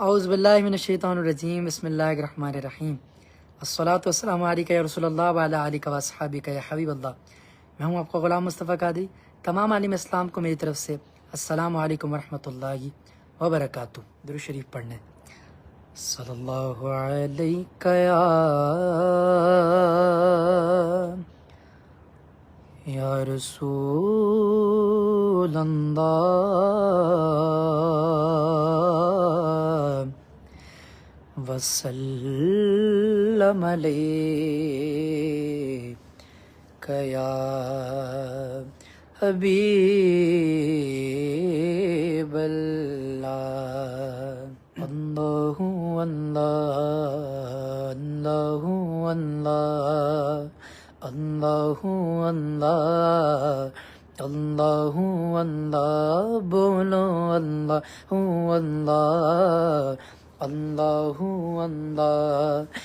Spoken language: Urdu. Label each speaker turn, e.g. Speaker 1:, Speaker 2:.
Speaker 1: اعوذ باللہ من الشیطان الرجیم، بسم اللہ الرحمن الرحیم۔ الصلاۃ والسلام علیکہ یا رسول اللہ وعلی آلک و اصحابک یا حبیب اللہ۔ میں ہوں آپ کا غلام مصطفیٰ قادری۔ تمام عالم اسلام کو میری طرف سے السلام علیکم ورحمۃ اللہ وبرکاتہ۔ درود شریف پڑھنے صلی اللہ علیہ یا رسول اللہ وسلم علیک یا حبیب اللہ۔ اللہ اللہ اللہ اللہ اللہ اللہ بولو اللہ اللہ اللہ اللہ